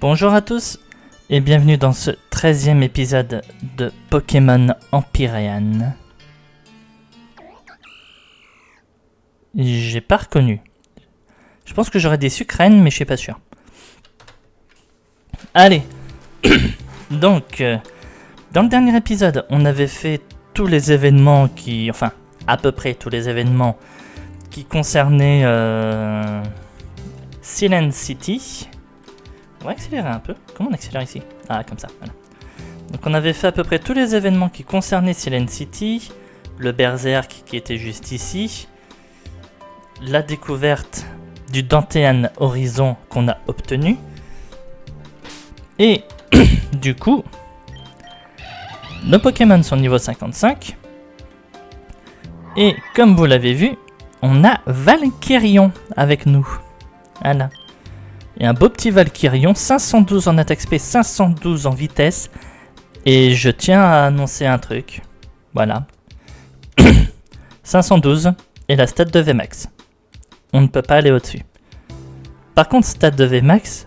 Bonjour à tous et bienvenue dans ce 13e épisode de Pokémon Empyrean. J'ai pas reconnu. Je pense que j'aurais des sucrènes mais je suis pas sûr. Allez. Donc, dans le dernier épisode, on avait fait tous les événements à peu près tous les événements qui concernaient Silent City. On va accélérer un peu. Comment on accélère ici? Ah, comme ça, voilà. Donc on avait fait à peu près tous les événements qui concernaient Silent City, le Berserk qui était juste ici, la découverte du Dantean Horizon qu'on a obtenu, et du coup, nos Pokémon sont niveau 55, et comme vous l'avez vu, on a Valkyrion avec nous. Voilà. Et un beau petit Valkyrion, 512 en attaque spé, 512 en vitesse. Et je tiens à annoncer un truc. Voilà. 512 et la stat de VMAX. On ne peut pas aller au-dessus. Par contre, stat de VMAX,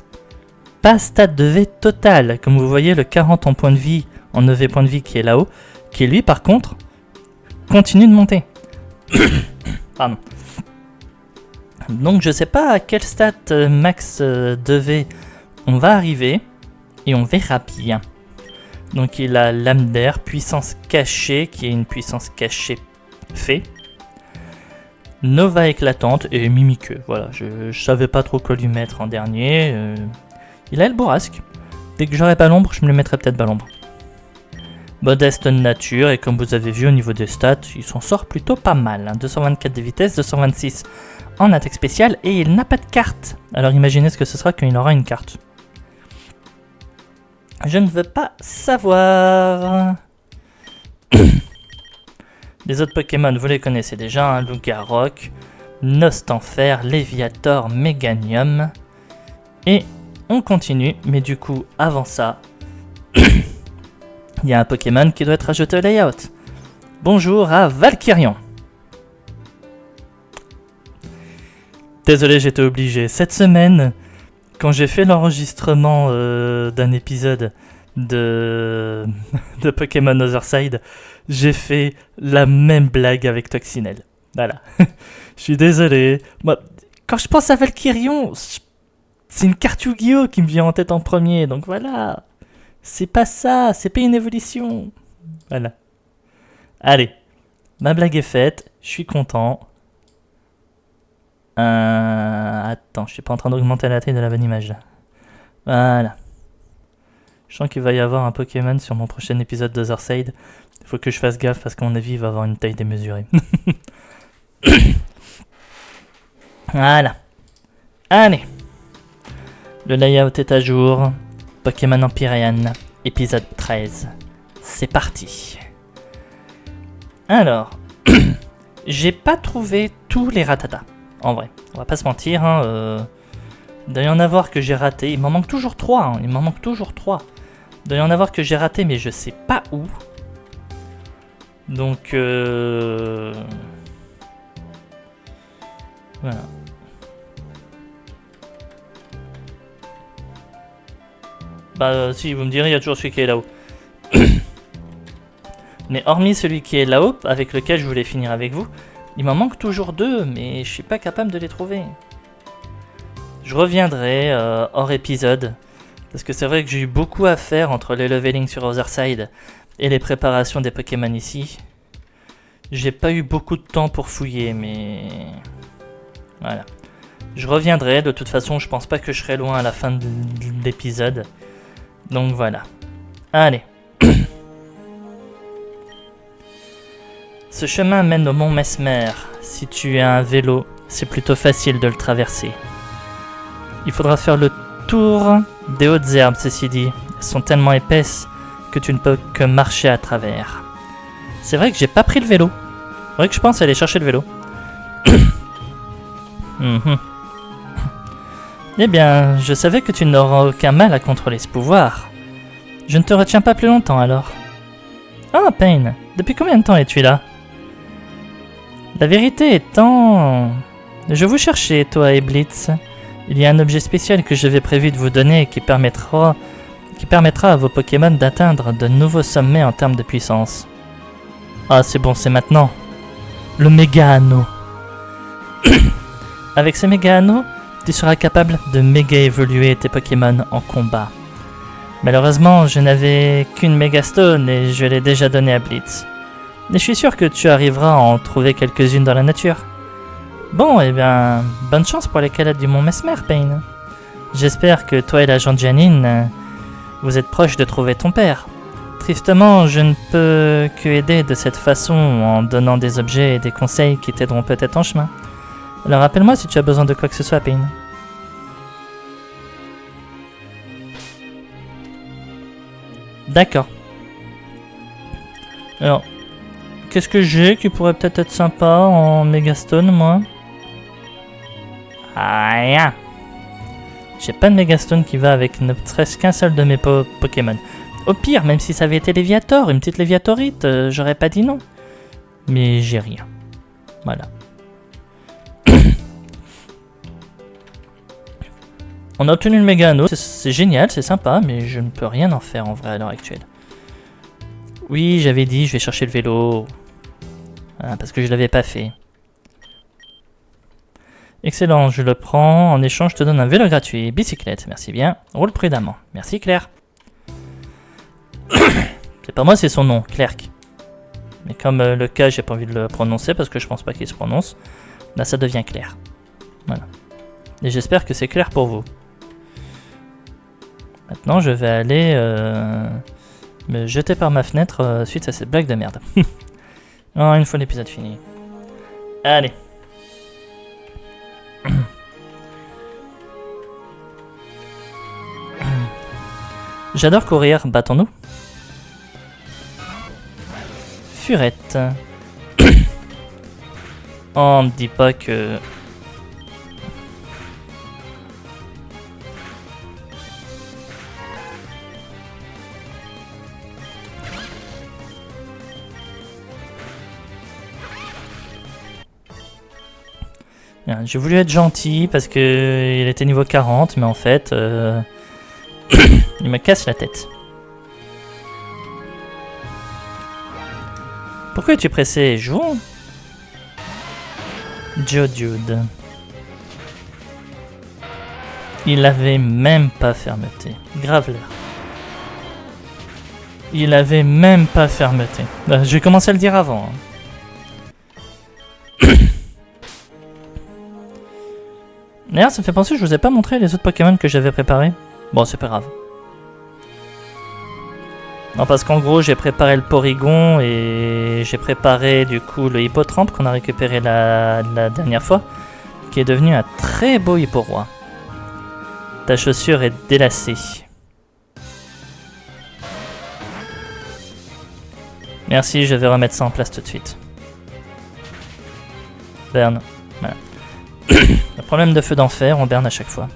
pas stat de V total. Comme vous voyez, le 40 en point de vie, en EV point de vie qui est là-haut, qui lui, par contre, continue de monter. Pardon. Donc je sais pas à quel stat max de V on va arriver et on verra bien. Donc il a lame d'air, puissance cachée qui est une puissance cachée fée, Nova éclatante et Mimiqueux. Voilà, je savais pas trop quoi lui mettre en dernier. Il a le bourrasque. Dès que j'aurai pas l'ombre, je me le mettrai peut-être pas l'ombre. Modeste de nature et comme vous avez vu au niveau des stats, il s'en sort plutôt pas mal. 224 de vitesse, 226 en attaque spéciale et il n'a pas de carte. Alors imaginez ce que ce sera quand il aura une carte. Je ne veux pas savoir. Les autres Pokémon, vous les connaissez déjà, Lugarok, Nostanfer, Léviator, Meganium. Et on continue, mais du coup, avant ça, il y a un Pokémon qui doit être ajouté au layout. Bonjour à Valkyrion. Désolé, j'étais obligé. Cette semaine, quand j'ai fait l'enregistrement d'un épisode de Pokémon Otherside, j'ai fait la même blague avec Toxinelle. Voilà. Je suis désolé. Moi, quand je pense à Valkyrion, c'est une carte Yu-Gi-Oh qui me vient en tête en premier. Donc voilà. C'est pas ça. C'est pas une évolution. Voilà. Allez. Ma blague est faite. Je suis content. Attends, je suis pas en train d'augmenter la taille de la bonne image là. Voilà. Je sens qu'il va y avoir un Pokémon sur mon prochain épisode d'Otherside. Il faut que je fasse gaffe parce qu'à mon avis il va avoir une taille démesurée. Voilà. Allez. Le layout est à jour. Pokémon Empyrean, épisode 13. C'est parti. Alors, j'ai pas trouvé tous les Rattata. En vrai, on va pas se mentir, il doit y en avoir que j'ai raté. Il m'en manque toujours 3. Il m'en manque toujours 3. Il doit y en avoir que j'ai raté, mais je sais pas où. Donc, voilà. Bah, si, vous me direz, il y a toujours celui qui est là-haut. Mais hormis celui qui est là-haut, avec lequel je voulais finir avec vous, il m'en manque toujours 2, mais je suis pas capable de les trouver. Je reviendrai hors épisode, parce que c'est vrai que j'ai eu beaucoup à faire entre les levelings sur Otherside et les préparations des Pokémon ici. J'ai pas eu beaucoup de temps pour fouiller, mais voilà. Je reviendrai, de toute façon je pense pas que je serai loin à la fin de l'épisode. Donc voilà. Allez. Ce chemin mène au mont Mesmer. Si tu as un vélo, c'est plutôt facile de le traverser. Il faudra faire le tour des hautes herbes, ceci dit. Elles sont tellement épaisses que tu ne peux que marcher à travers. C'est vrai que j'ai pas pris le vélo. C'est vrai que je pense aller chercher le vélo. Eh bien, je savais que tu n'auras aucun mal à contrôler ce pouvoir. Je ne te retiens pas plus longtemps alors. Ah, Pain, depuis combien de temps es-tu là? La vérité étant... Je vous cherchais, toi et Blitz. Il y a un objet spécial que j'avais prévu de vous donner qui permettra à vos Pokémon d'atteindre de nouveaux sommets en termes de puissance. Ah, c'est bon, c'est maintenant. Le méga anneau. Avec ce méga anneau, tu seras capable de méga évoluer tes Pokémon en combat. Malheureusement, je n'avais qu'une Mega Stone et je l'ai déjà donnée à Blitz. Mais je suis sûr que tu arriveras à en trouver quelques-unes dans la nature. Bon, eh bien, bonne chance pour les calottes du Mont Mesmer, Pain. J'espère que toi et l'agent Janine, vous êtes proches de trouver ton père. Tristement, je ne peux que aider de cette façon en donnant des objets et des conseils qui t'aideront peut-être en chemin. Alors rappelle-moi si tu as besoin de quoi que ce soit, Pain. D'accord. Alors, qu'est-ce que j'ai qui pourrait peut-être être sympa en Megastone, moi? Rien. J'ai pas de Megastone qui va avec ne serait-ce qu'un seul de mes Pokémon. Au pire, même si ça avait été Léviator, une petite Léviatorite, j'aurais pas dit non. Mais j'ai rien. Voilà. On a obtenu le méga anneau, c'est génial, c'est sympa, mais je ne peux rien en faire en vrai à l'heure actuelle. Oui, j'avais dit, je vais chercher le vélo. Voilà, parce que je l'avais pas fait. Excellent, je le prends. En échange, je te donne un vélo gratuit. Bicyclette, merci bien. Roule prudemment. Merci Claire. C'est pas moi, c'est son nom, Clerc. Mais comme le cas, j'ai pas envie de le prononcer parce que je pense pas qu'il se prononce. Là, ça devient Claire. Voilà. Et j'espère que c'est clair pour vous. Maintenant, je vais aller me jeter par ma fenêtre suite à cette blague de merde. Oh, une fois l'épisode fini. Allez. J'adore courir, battons-nous. Furette. Oh, on me dit pas que... J'ai voulu être gentil parce que il était niveau 40, mais en fait, il me casse la tête. Pourquoi es-tu pressé? Jouons. Geodude. Il avait même pas fermeté. Graveler. Il avait même pas fermeté. J'ai commencé à le dire avant. Hein. D'ailleurs, ça me fait penser que je vous ai pas montré les autres Pokémon que j'avais préparés. Bon, c'est pas grave. Non, parce qu'en gros, j'ai préparé le Porygon et j'ai préparé du coup le Hippotrampe qu'on a récupéré la dernière fois, qui est devenu un très beau Hipporoi. Ta chaussure est délacée. Merci, je vais remettre ça en place tout de suite. Berne. Voilà. Le problème de feu d'enfer, on berne à chaque fois.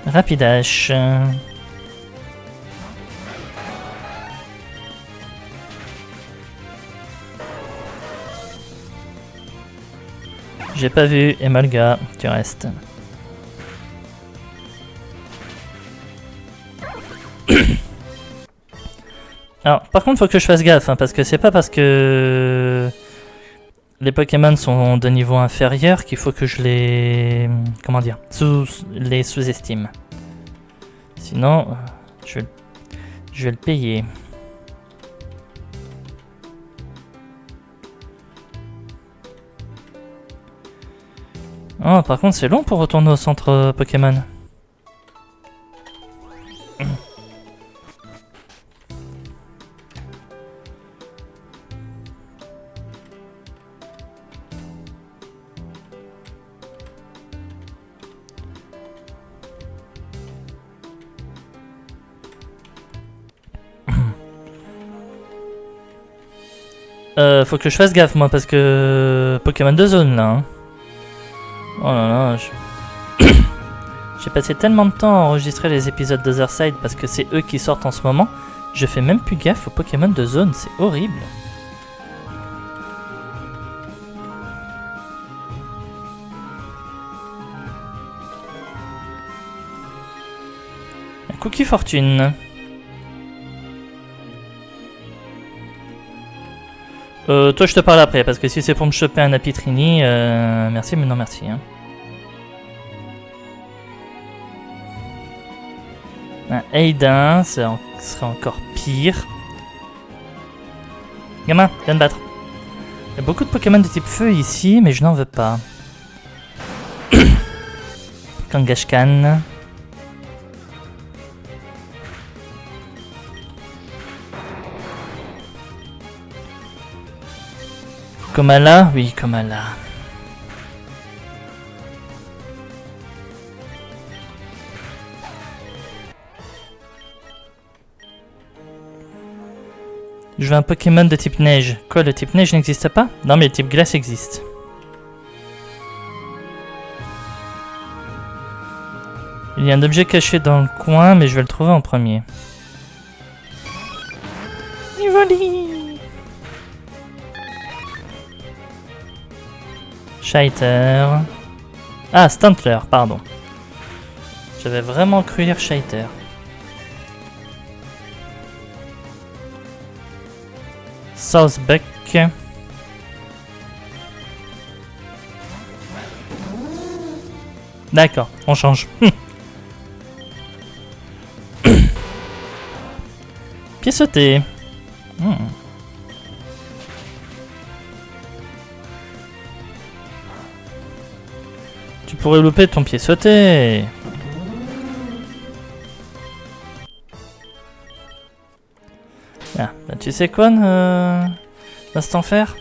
Rapidash. J'ai pas vu, Emolga, tu restes. Alors, par contre, faut que je fasse gaffe, hein, parce que c'est pas parce que les Pokémon sont de niveau inférieur qu'il faut que je les... comment dire, les sous-estime. Sinon, je vais le payer. Oh, par contre, c'est long pour retourner au centre Pokémon. Faut que je fasse gaffe moi parce que Pokémon de zone là. Hein. Oh là là, j'ai passé tellement de temps à enregistrer les épisodes d'Otherside parce que c'est eux qui sortent en ce moment. Je fais même plus gaffe aux Pokémon de zone, c'est horrible. Cookie Fortune. Toi je te parle après, parce que si c'est pour me choper un Apitrini, merci mais non merci. Hein. Un Aiden, ça serait encore pire. Gamin, viens te battre. Il y a beaucoup de Pokémon de type feu ici, mais je n'en veux pas. Kangaskhan. Komala? Oui, Komala. Je veux un Pokémon de type neige. Quoi, le type neige n'existe pas? Non, mais le type glace existe. Il y a un objet caché dans le coin, mais je vais le trouver en premier. Evoli! Scheiter. Ah, Stantler, pardon. J'avais vraiment cru lire Scheiter. Southbuck. D'accord, on change. Pied sauté. Tu pourrais louper ton pied sauté. Ah, bah tu sais quoi, l'instant faire.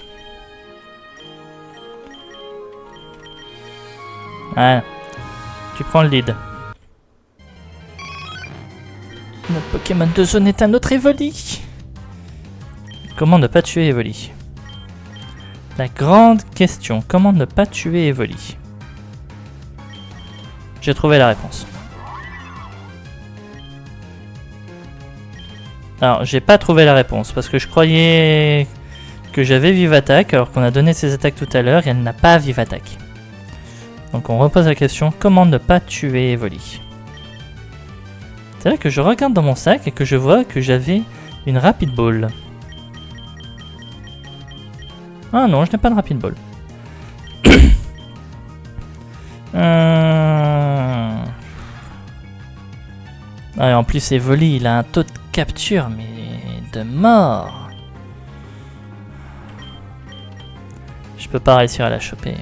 Voilà. Tu prends le lead. Notre Pokémon de zone est un autre Evoli. Comment ne pas tuer Evoli? La grande question. Comment ne pas tuer Evoli? J'ai trouvé la réponse. Alors, j'ai pas trouvé la réponse parce que je croyais que j'avais Vive Attaque alors qu'on a donné ses attaques tout à l'heure et elle n'a pas Vive Attaque. Donc on repose la question, comment ne pas tuer Evoli? C'est là que je regarde dans mon sac et que je vois que j'avais une Rapid Ball. Ah non, je n'ai pas de Rapid Ball. Ah, et en plus Evoli, il a un taux de capture, mais de mort. Je peux pas réussir à la choper.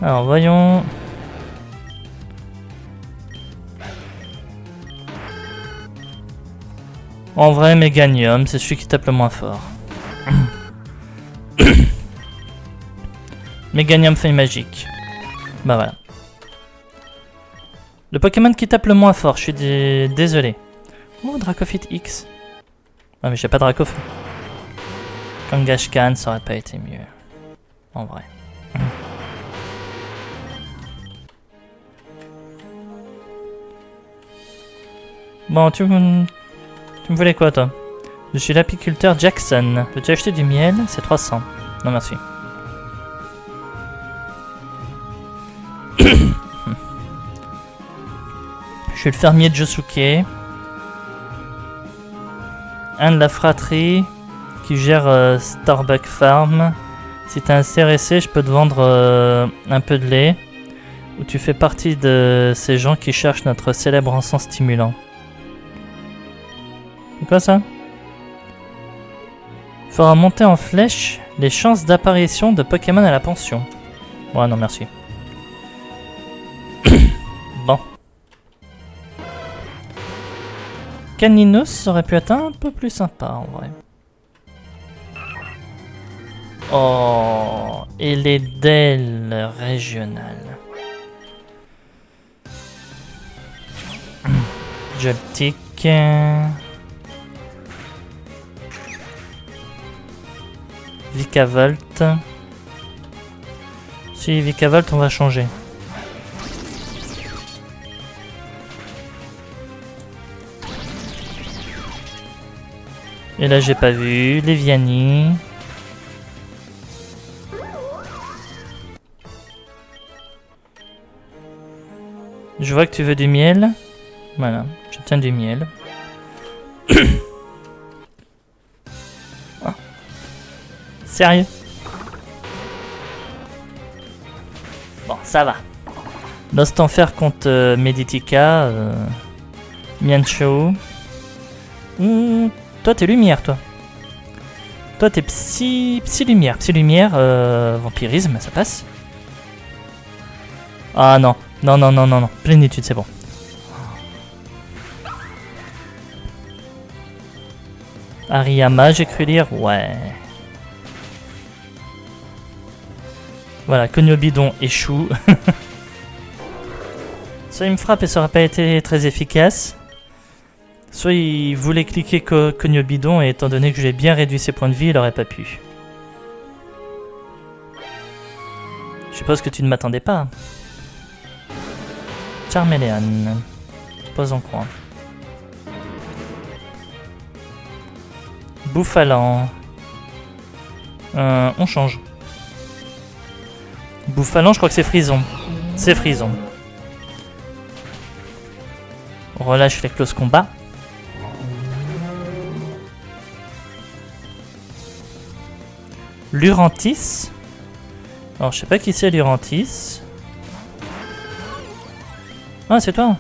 Alors voyons. En vrai, Meganium, c'est celui qui tape le moins fort. Meganium feuille magique. Bah voilà. Le Pokémon qui tape le moins fort, je suis désolé. Oh, Dracofit X. Ah mais j'ai pas de Dracofit. Kangaskhan, ça aurait pas été mieux. En vrai. Bon, tu me voulais quoi toi? Je suis l'apiculteur Jackson. Peux-tu acheter du miel? C'est 300. Non merci. Je suis le fermier de Josuke. Un de la fratrie qui gère Starbuck Farm. Si t'es intéressé, je peux te vendre un peu de lait. Ou tu fais partie de ces gens qui cherchent notre célèbre encens stimulant. C'est quoi ça? Fera monter en flèche les chances d'apparition de Pokémon à la pension. Ouais, non merci. Bon. Caninos aurait pu être un peu plus sympa en vrai. Oh, et les DEL régionales. Joltik. Vikavolt. Si, Vikavolt, on va changer. Et là, j'ai pas vu. Leviani. Je vois que tu veux du miel. Voilà, je tiens du miel. Oh. Sérieux? Bon, ça va. Lost Enfer contre Meditica. Miancho. Toi, t'es lumière, toi. Toi, t'es psy-lumière. Psy-lumière, vampirisme, ça passe. Ah non. Non, non, non, non, non. Plénitude, c'est bon. Ariyama, j'ai cru lire. Ouais. Voilà, Cogno Bidon échoue. Soit il me frappe et ça aurait pas été très efficace. Soit il voulait cliquer Cogno Bidon et étant donné que j'ai bien réduit ses points de vie, il aurait pas pu. Je suppose que tu ne m'attendais pas. Charmeleon. Pose en coin. Bouffalant. On change. Bouffalant, je crois que c'est Frison. C'est Frison. On relâche les close combat. Lurantis. Alors, je sais pas qui c'est Lurantis. Ah, c'est toi.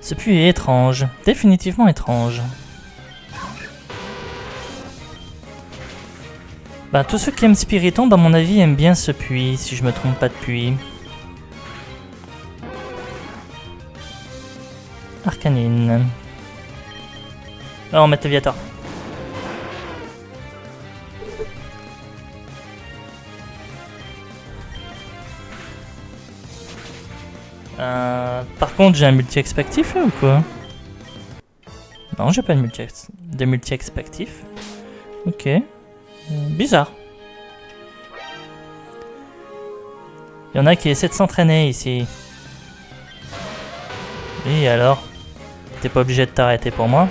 Ce puits est étrange. Définitivement étrange. Bah, tous ceux qui aiment Spiritomb, à mon avis, aiment bien ce puits, si je me trompe pas de puits. Arcanine. Oh, on met Léviator. Par contre, j'ai un multi-expectif là ou quoi? Non, j'ai pas de multi-expectif. Ok. Bizarre. Il y en a qui essaient de s'entraîner ici. Et alors? T'es pas obligé de t'arrêter pour moi.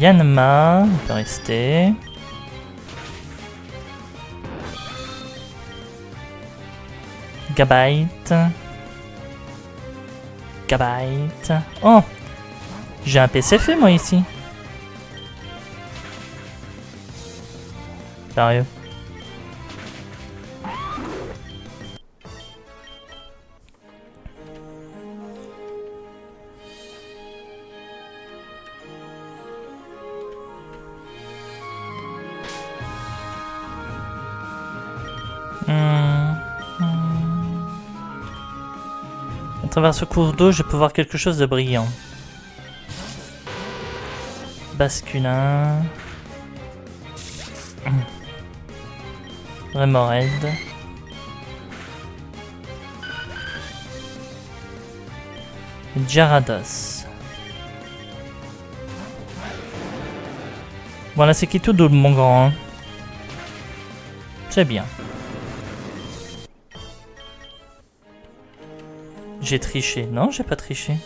Yanma, on peut rester. Gabite. Gabite. Oh! J'ai un PC fait moi ici. Sérieux. À travers ce cours d'eau, je peux voir quelque chose de brillant. Basculin. Remoraid. Gyarados. Voilà, c'est qui tout double, mon grand. Hein. C'est bien. J'ai triché. Non, j'ai pas triché.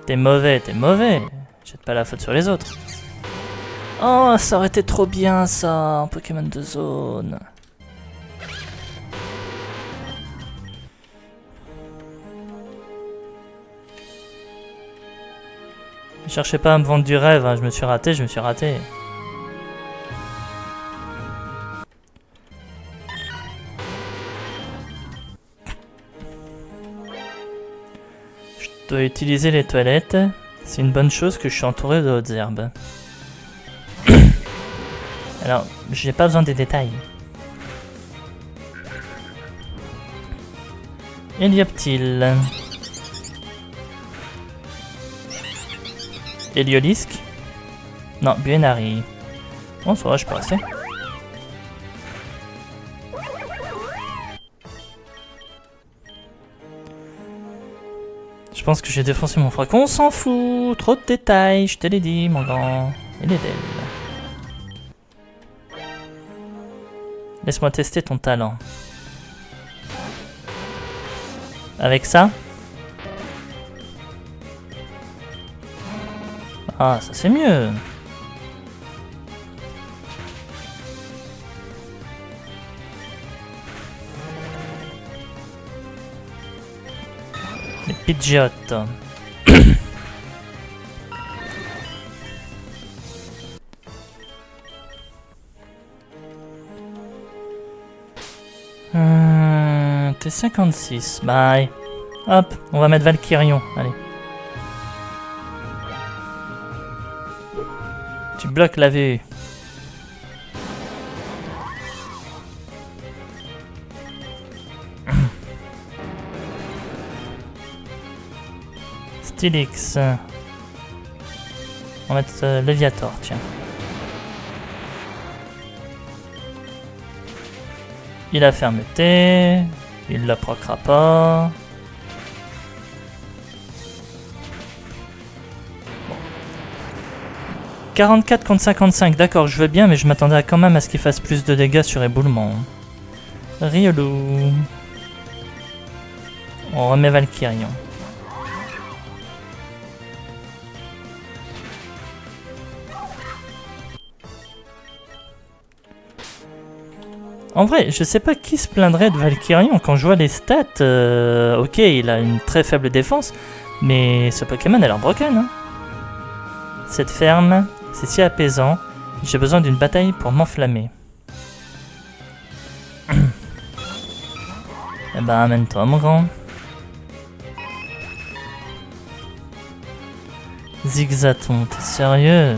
T'es mauvais, t'es mauvais. Jette pas la faute sur les autres. Oh, ça aurait été trop bien ça, un Pokémon de zone. Ne cherchez pas à me vendre du rêve, hein. Je me suis raté, je me suis raté. Je dois utiliser les toilettes. C'est une bonne chose que je suis entouré de hautes herbes. Alors, j'ai pas besoin des détails. Hélioptile. Héliolisk. Non, Buenari. Bon, ça va, je peux rester. Je pense que j'ai défoncé mon fracon. On s'en fout. Trop de détails, je te l'ai dit, mon grand. Il est d'elle. Laisse-moi tester ton talent. Avec ça? Ah, ça c'est mieux. Les pidgeottes. T'es 56. Bye. Hop, on va mettre Valkyrion. Allez. Tu bloques la vue. Stylix. On va mettre Léviator, tiens. Il a fermeté. Il la proquera pas. Bon. 44 contre 55, d'accord, je veux bien, mais je m'attendais quand même à ce qu'il fasse plus de dégâts sur éboulement. Riolu. On remet Valkyrion. En vrai, je sais pas qui se plaindrait de Valkyrion quand je vois les stats. Ok, il a une très faible défense, mais ce Pokémon a l'air broken. Hein. Cette ferme, c'est si apaisant. J'ai besoin d'une bataille pour m'enflammer. Eh ben, amène-toi, mon grand. Zigzaton, t'es sérieux?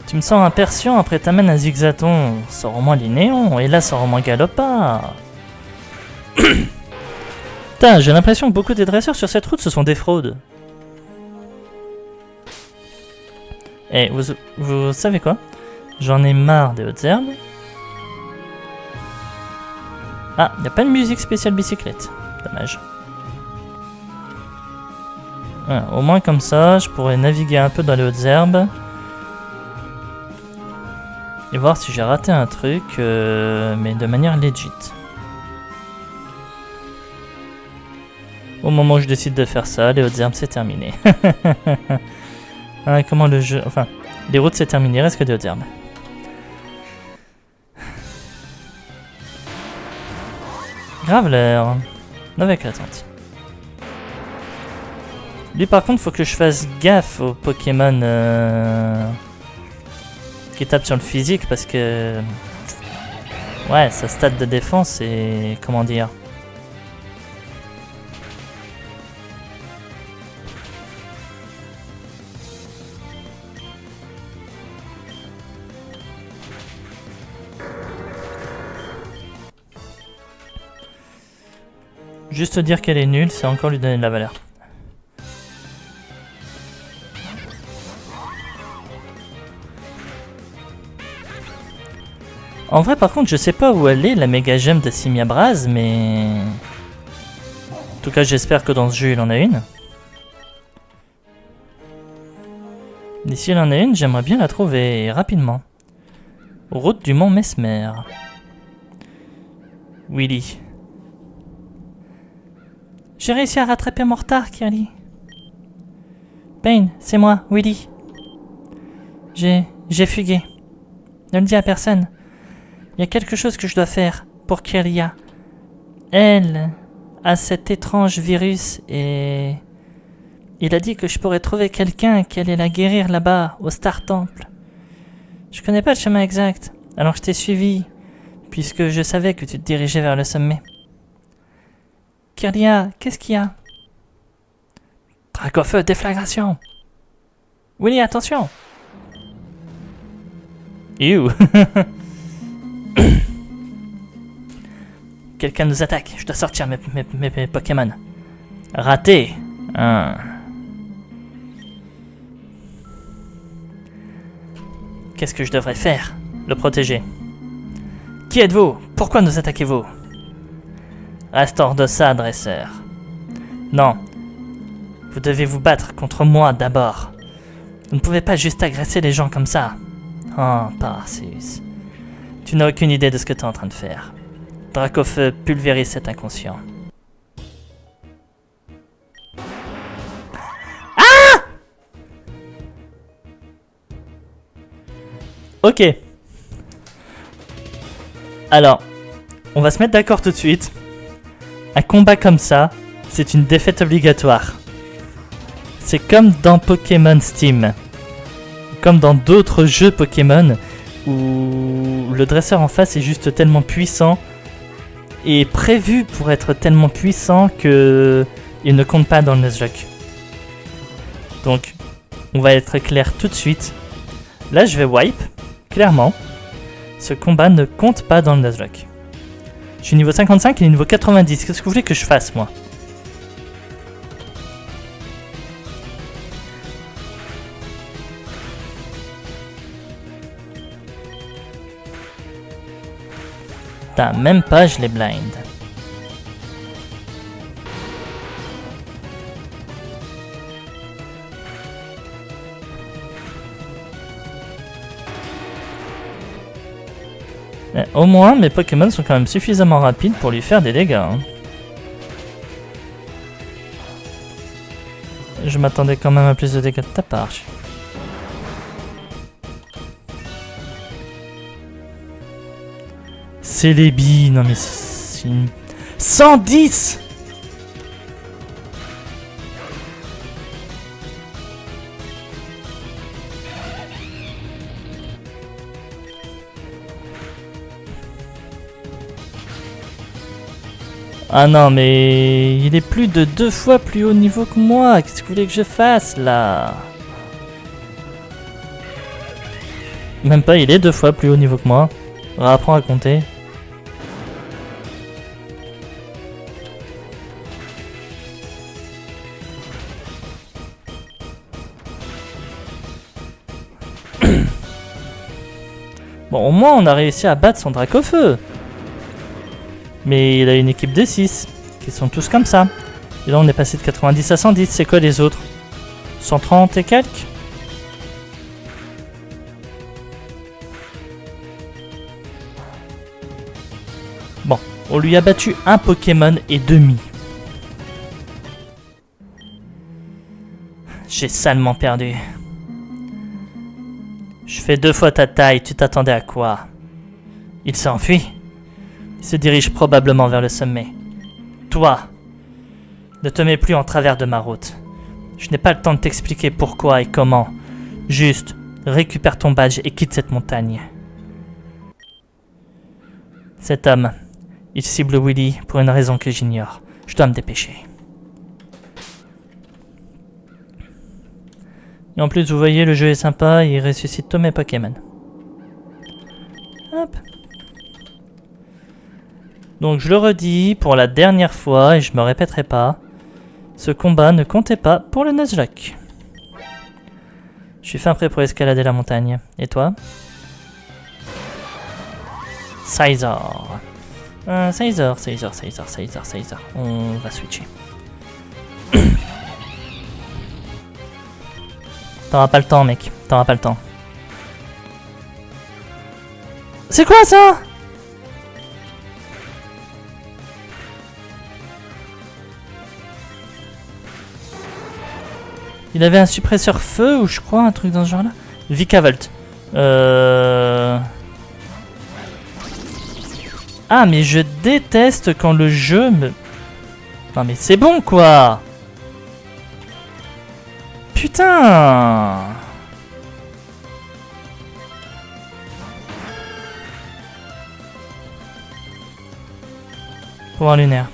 Tu me sens impatient, après t'amènes un Zigzaton. Sors au moins les néons, et là sors au moins Galopard. Putain, j'ai l'impression que beaucoup des dresseurs sur cette route ce sont des fraudes. Eh, vous savez quoi? J'en ai marre des hautes herbes. Ah, y a pas de musique spéciale bicyclette. Dommage. Voilà, au moins comme ça, je pourrais naviguer un peu dans les hautes herbes. Et voir si j'ai raté un truc, mais de manière legit. Au moment où je décide de faire ça, les hautes herbes c'est terminé. Ah, comment le jeu... Enfin, les routes c'est terminé, reste que des hautes herbes. Graveler. Avec l'attente. Lui par contre, faut que je fasse gaffe aux Pokémon qui tapent sur le physique parce que... Ouais, sa stat de défense est... Comment dire? Juste dire qu'elle est nulle, c'est encore lui donner de la valeur. En vrai, par contre, je sais pas où elle est, la méga gemme de Simiabraz, mais... En tout cas, j'espère que dans ce jeu, il en a une. Et s'il en a une, j'aimerais bien la trouver rapidement. Route du Mont Mesmer. Willy. J'ai réussi à rattraper mon retard, Kirli. Pain, c'est moi, Willy. J'ai fugué. Ne le dis à personne. Il y a quelque chose que je dois faire pour Kirlia. Elle a cet étrange virus et... Il a dit que je pourrais trouver quelqu'un qui allait la guérir là-bas, au Star Temple. Je connais pas le chemin exact, alors je t'ai suivi, puisque je savais que tu te dirigeais vers le sommet. Kirlia, qu'est-ce qu'il y a? Dracofeu, déflagration! Willy, attention! Ew! Quelqu'un nous attaque, je dois sortir mes Pokémon. Raté! Hein. Qu'est-ce que je devrais faire? Le protéger. Qui êtes-vous? Pourquoi nous attaquez-vous? Reste hors de ça, dresseur. Non. Vous devez vous battre contre moi d'abord. Vous ne pouvez pas juste agresser les gens comme ça. Oh, Parsus. Tu n'as aucune idée de ce que tu es en train de faire. Dracofeu pulvérise cet inconscient. Ok. Alors, on va se mettre d'accord tout de suite. Un combat comme ça, c'est une défaite obligatoire. C'est comme dans Pokémon Steam. Comme dans d'autres jeux Pokémon où le dresseur en face est juste tellement puissant et prévu pour être tellement puissant que il ne compte pas dans le Nuzlocke. Donc, on va être clair tout de suite. Là, je vais wipe, clairement. Ce combat ne compte pas dans le Nuzlocke. Je suis niveau 55 et niveau 90. Qu'est-ce que vous voulez que je fasse, moi? Putain, même pas je les blind. Au moins, mes Pokémon sont quand même suffisamment rapides pour lui faire des dégâts. Hein. Je m'attendais quand même à plus de dégâts de ta part. C'est les billes, non mais c'est... 110. Ah non mais il est plus de 2 fois plus haut niveau que moi. Qu'est-ce que vous voulez que je fasse là? Même pas, il est 2 fois plus haut niveau que moi. Apprends à compter. Bon, au moins on a réussi à battre son Dracofeu. Mais il a une équipe de 6, qui sont tous comme ça. Et là on est passé de 90 à 110, c'est quoi les autres? 130 et quelques? Bon, on lui a battu un Pokémon et demi. J'ai salement perdu. Je fais 2 fois ta taille, tu t'attendais à quoi? Il s'enfuit. Il se dirige probablement vers le sommet. Toi, ne te mets plus en travers de ma route. Je n'ai pas le temps de t'expliquer pourquoi et comment. Juste, récupère ton badge et quitte cette montagne. Cet homme, il cible Willy pour une raison que j'ignore. Je dois me dépêcher. Et en plus, vous voyez, le jeu est sympa, il ressuscite tous mes Pokémon. Hop. Donc je le redis pour la dernière fois et je me répéterai pas. Ce combat ne comptait pas pour le Nuzlocke. Je suis fin prêt pour escalader la montagne. Et toi? Scizor. Scizor. On va switcher. T'auras pas le temps, mec. T'auras pas le temps. C'est quoi ça? Il avait un suppresseur feu ou je crois un truc dans ce genre là. Vikavolt. Ah mais je déteste quand le jeu me... Non mais c'est bon quoi. Putain. Pouvoir lunaire.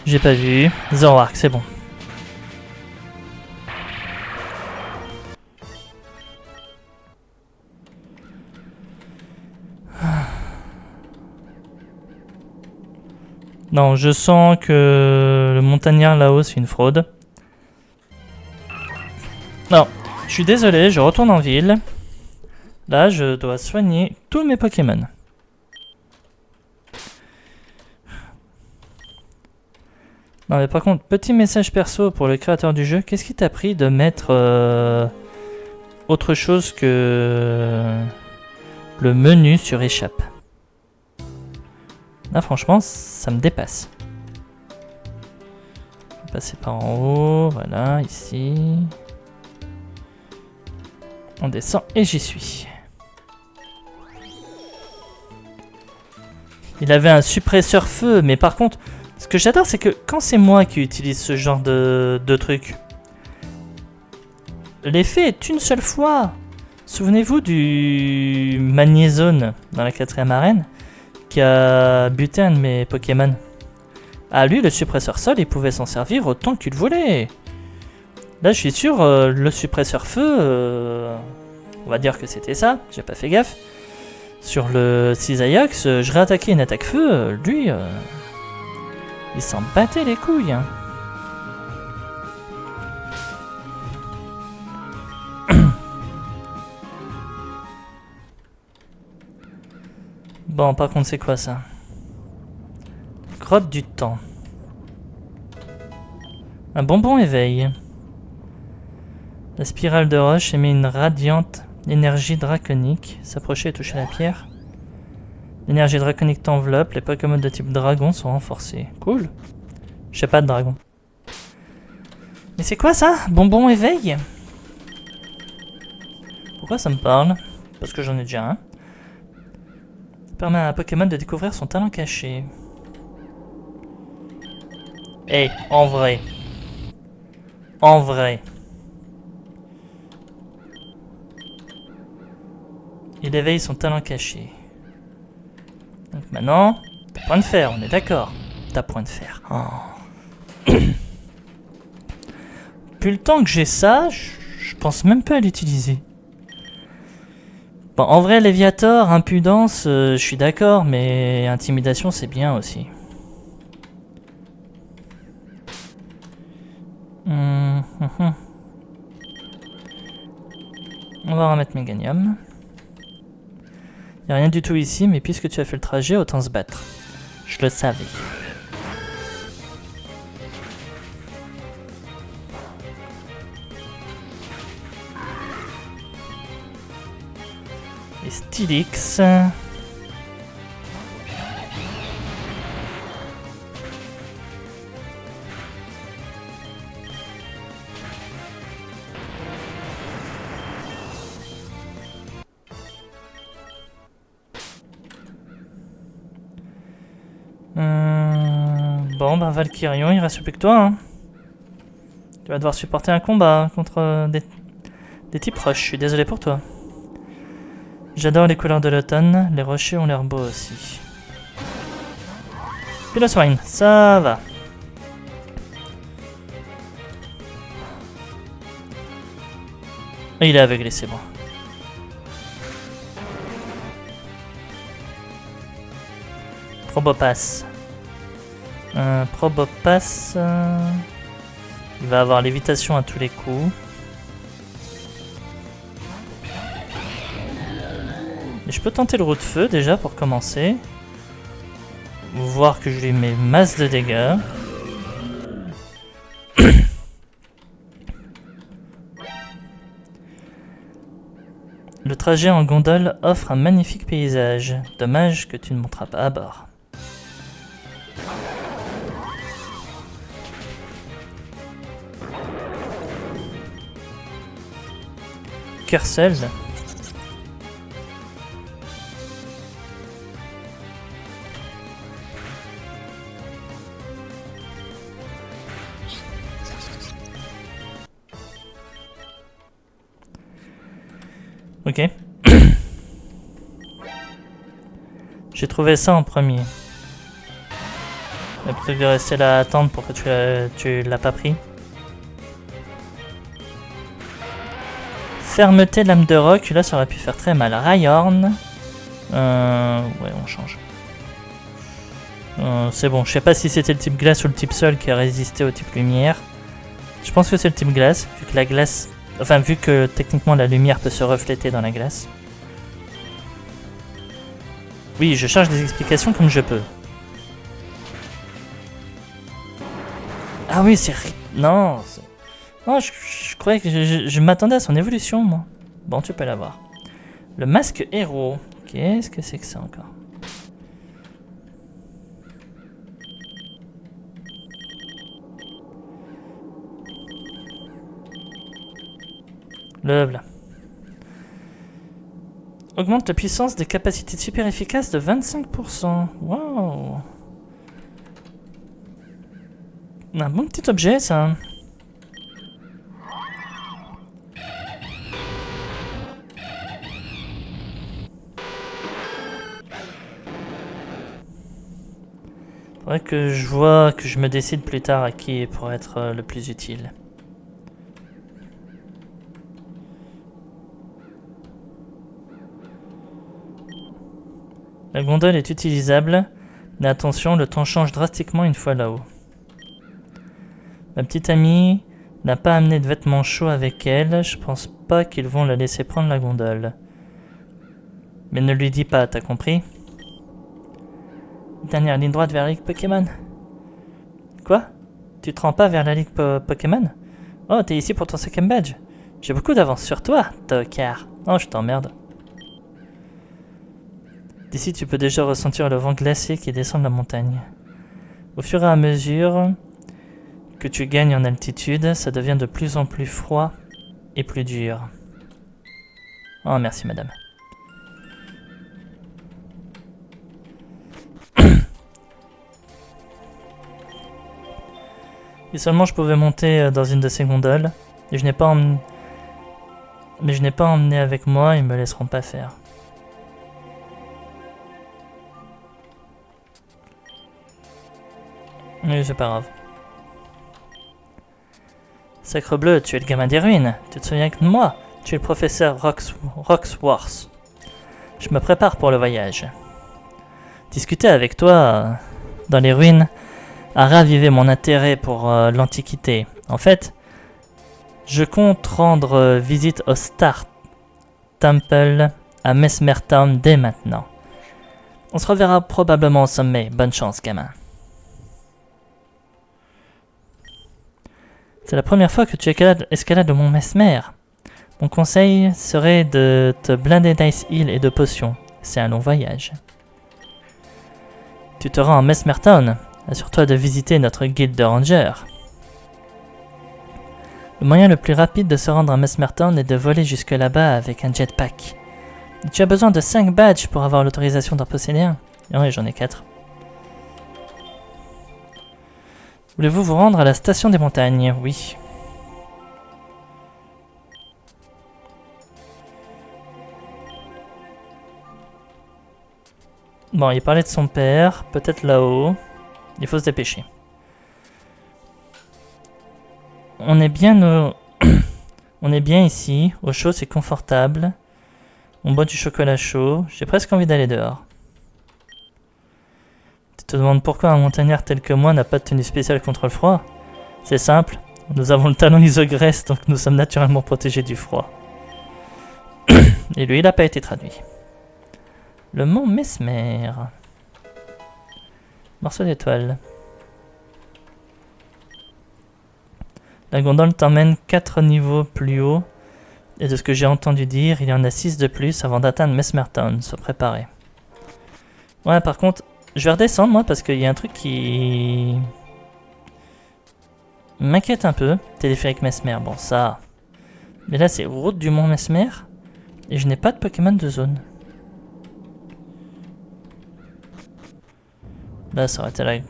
J'ai pas vu. Zoroark, c'est bon. Non, je sens que le montagnard là-haut, c'est une fraude. Non, je suis désolé, je retourne en ville. Là, je dois soigner tous mes Pokémon. Non mais par contre, petit message perso pour le créateur du jeu. Qu'est-ce qui t'a pris de mettre autre chose que le menu sur échappe? Là franchement, ça me dépasse. Passer par en haut, voilà, ici. On descend et j'y suis. Il avait un suppresseur feu, mais par contre, ce que j'adore, c'est que quand c'est moi qui utilise ce genre de truc, l'effet est une seule fois. Souvenez-vous du Magnézone dans la 4ème arène qui a buté un de mes Pokémon. Ah, lui, le suppresseur sol, il pouvait s'en servir autant qu'il voulait. Là, je suis sûr, le suppresseur feu, on va dire que c'était ça, j'ai pas fait gaffe. Sur le Cisaillux, je réattaquais une attaque feu, lui, il s'en battait les couilles. Hein. Bon, par contre, c'est quoi ça? Grotte du temps. Un bonbon éveil. La spirale de roche émet une radiante énergie draconique. S'approcher et toucher la pierre. L'énergie draconique t'enveloppe. Les Pokémon de type dragon sont renforcés. Cool. Je sais pas de dragon. Mais c'est quoi ça? Bonbon éveil? Pourquoi ça me parle? Parce que j'en ai déjà un. Ça permet à un Pokémon de découvrir son talent caché. Eh, en vrai. En vrai. Il éveille son talent caché. Donc maintenant, t'as point de fer, on est d'accord. T'as point de fer. Oh. Depuis le temps que j'ai ça, je pense même pas à l'utiliser. Bon, en vrai, Léviator, impudence, je suis d'accord, mais intimidation, c'est bien aussi. On va remettre Méganium. Il n'y a rien du tout ici, mais puisque tu as fait le trajet, autant se battre. Je le savais. Et Stylix. Bon, ben Valkyrion, il reste plus que toi. Hein. Tu vas devoir supporter un combat contre des types roches. Je suis désolé pour toi. J'adore les couleurs de l'automne. Les rochers ont l'air beaux aussi. Piloswine, ça va. Il est aveuglé, c'est bon. Probopass. Probopass. Il va avoir lévitation à tous les coups. Et je peux tenter le roue de feu déjà pour commencer. Voir que je lui mets masse de dégâts. Le trajet en gondole offre un magnifique paysage. Dommage que tu ne monteras pas à bord. Curcel. Ok. J'ai trouvé ça en premier. Le truc de rester là à attendre pour que tu l'as pas pris. Fermeté, lame de roc, là ça aurait pu faire très mal. Rhyhorn. Ouais, on change. C'est bon, je sais pas si c'était le type glace ou le type sol qui a résisté au type lumière. Je pense que c'est le type glace, vu que la glace... Enfin, vu que techniquement la lumière peut se refléter dans la glace. Oui, je cherche des explications comme je peux. Ah oui, c'est... Non, non, je croyais que je m'attendais à son évolution, moi. Bon, tu peux l'avoir. Le masque héros. Qu'est-ce que c'est que ça encore? Le voilà. Augmente la puissance des capacités super efficaces de 25%. Waouh. Un bon petit objet, ça. Faudrait que je me décide plus tard à qui pourrait être le plus utile. La gondole est utilisable, mais attention, le temps change drastiquement une fois là-haut. Ma petite amie n'a pas amené de vêtements chauds avec elle, je pense pas qu'ils vont la laisser prendre la gondole. Mais ne lui dis pas, t'as compris? Dernière ligne droite vers la Ligue Pokémon. Quoi? Tu te rends pas vers la Ligue Pokémon? Oh, t'es ici pour ton 5e badge. J'ai beaucoup d'avance sur toi, tocard. Oh, je t'emmerde. D'ici, tu peux déjà ressentir le vent glacé qui descend de la montagne. Au fur et à mesure que tu gagnes en altitude, ça devient de plus en plus froid et plus dur. Oh, merci madame. Et seulement je pouvais monter dans une de ces gondoles, et je n'ai pas emmené avec moi, ils me laisseront pas faire. Oui, c'est pas grave. Sacre bleu, tu es le gamin des ruines. Tu te souviens de moi? Tu es le professeur Roxworth. Je me prépare pour le voyage. Discuter avec toi dans les ruines a ravivé mon intérêt pour l'Antiquité. En fait, je compte rendre visite au Star Temple à Mesmertown dès maintenant. On se reverra probablement au sommet. Bonne chance, gamin. C'est la première fois que tu escalades le mont Mesmer. Mon conseil serait de te blinder d'Ice Hill et de potions. C'est un long voyage. Tu te rends à Mesmertown. Assure-toi de visiter notre guilde de rangers. Le moyen le plus rapide de se rendre à Mesmertown est de voler jusque là-bas avec un jetpack. Tu as besoin de 5 badges pour avoir l'autorisation d'en posséder un. Oui, j'en ai 4. Voulez-vous vous rendre à la station des montagnes? Oui. Bon, il parlait de son père, peut-être là-haut. Il faut se dépêcher. On est bien On est bien ici, au chaud, c'est confortable. On boit du chocolat chaud, j'ai presque envie d'aller dehors. Tu te demandes pourquoi un montagnard tel que moi n'a pas de tenue spéciale contre le froid? C'est simple, nous avons le talon isogresse, donc nous sommes naturellement protégés du froid. Et lui, il n'a pas été traduit. Le mont Mesmer. Morceau d'étoile. La gondole t'emmène 4 niveaux plus haut. Et de ce que j'ai entendu dire, il y en a 6 de plus avant d'atteindre Mesmertown. Sois préparé. Ouais, par contre, je vais redescendre moi parce qu'il y a un truc qui m'inquiète un peu. Téléphérique Mesmer, bon ça. Mais là c'est route du mont Mesmer. Et je n'ai pas de Pokémon de zone. Là ça aurait été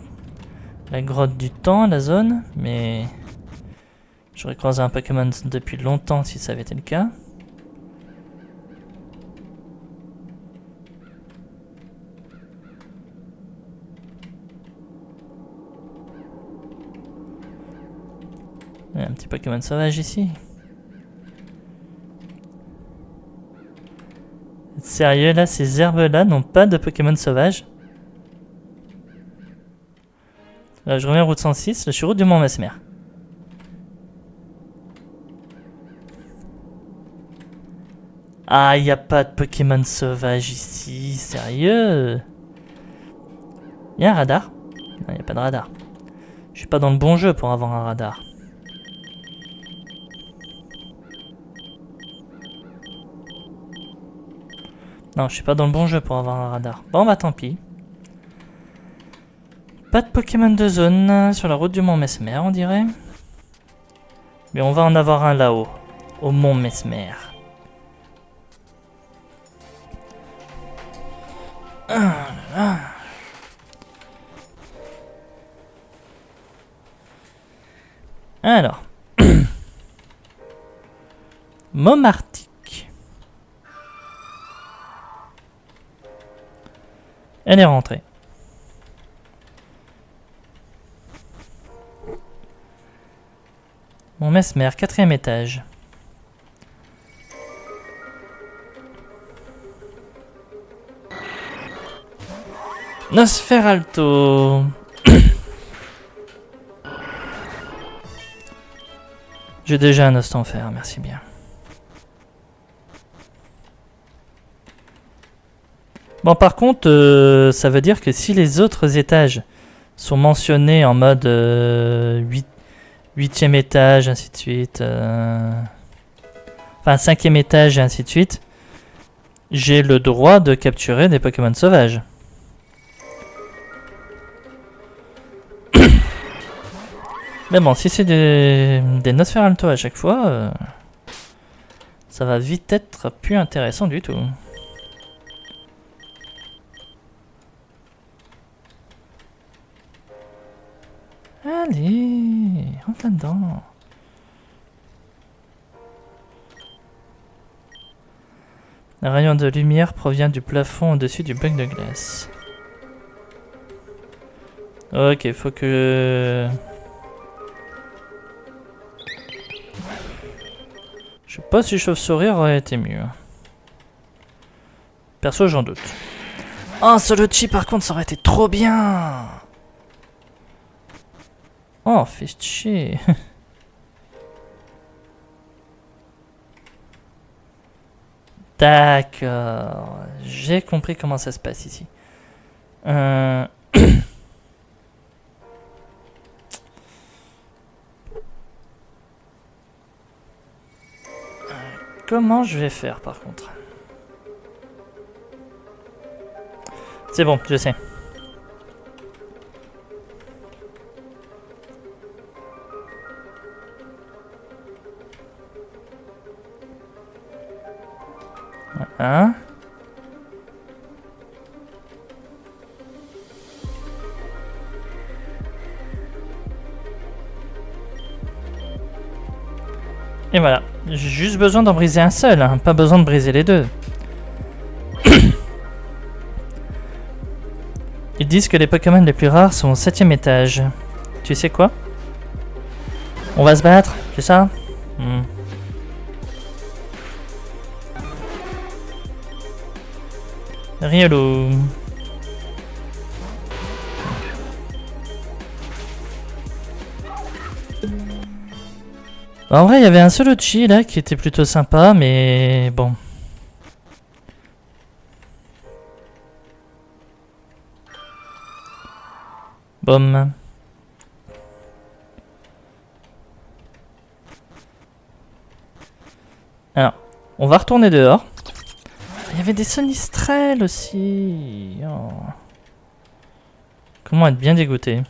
la grotte du temps, la zone. Mais j'aurais croisé un Pokémon depuis longtemps si ça avait été le cas. Il y a un petit Pokémon sauvage ici. Sérieux là, ces herbes là n'ont pas de Pokémon sauvage? Là, je reviens route 106, je suis route du mont Mesmer. Ah, il n'y a pas de Pokémon sauvage ici, sérieux? Il y a un radar? Non, il n'y a pas de radar. Je suis pas dans le bon jeu pour avoir un radar. Non, je suis pas dans le bon jeu pour avoir un radar. Bon bah tant pis. Pas de Pokémon de zone sur la route du mont Mesmer, on dirait. Mais on va en avoir un là-haut. au mont Mesmer. Ah là là. Alors. Môme arctique. Elle est rentrée. Mon Mesmer, 4e étage. Nosferalto. J'ai déjà un os d'enfer, merci bien. Bon, par contre, ça veut dire que si les autres étages sont mentionnés en mode 8e étage, ainsi de suite, enfin 5e étage, et ainsi de suite, j'ai le droit de capturer des Pokémon sauvages. Mais bon, si c'est des Nosferalto à chaque fois, ça va vite être plus intéressant du tout. Allez, rentre là-dedans. Un rayon de lumière provient du plafond au-dessus du bloc de glace. Ok, faut que... Je sais pas si chauve-souris aurait été mieux. Perso, j'en doute. Oh, Solochi, par contre, ça aurait été trop bien. Oh, fait chier. D'accord. J'ai compris comment ça se passe ici. Comment je vais faire par contre? C'est bon, je sais. Voilà. Et voilà. J'ai juste besoin d'en briser un seul, hein. Pas besoin de briser les deux. Ils disent que les Pokémon les plus rares sont au 7e étage. Tu sais quoi? On va se battre, c'est ça? Riolo. En vrai, il y avait un Solochi là qui était plutôt sympa, mais bon. Boum. Alors, on va retourner dehors. Il y avait des Sonistrel aussi. Oh. Comment être bien dégoûté.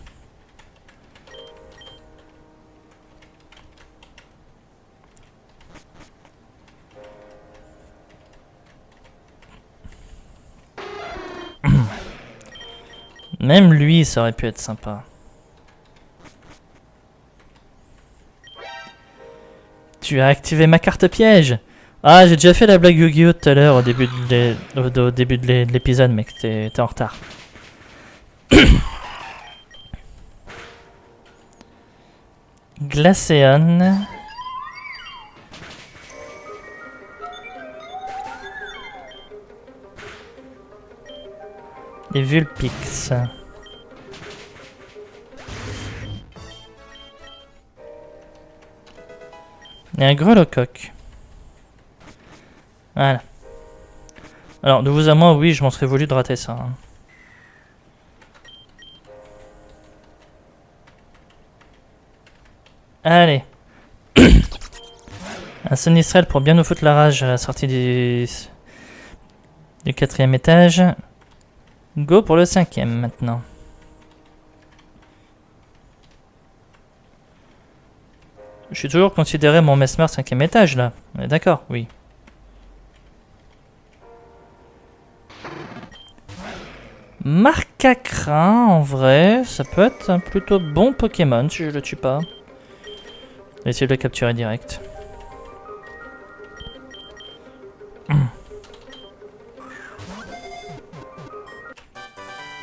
Même lui, ça aurait pu être sympa. Tu as activé ma carte piège. Ah, j'ai déjà fait la blague Yu-Gi-Oh tout à l'heure au début de l'épisode, mec. T'es en retard. Glaceon. Et Vulpix. Et un Grelocoq. Voilà. Alors, de vous à moi, oui, je m'en serais voulu de rater ça. Hein. Allez. Un Sonistrel pour bien nous foutre la rage à la sortie du 4e étage. Go pour le 5e maintenant. Je suis toujours considéré mon Mesmer 5e étage là. On est d'accord? Oui. Marcacrin, en vrai, ça peut être un plutôt bon Pokémon si je le tue pas. Je vais essayer de le capturer direct.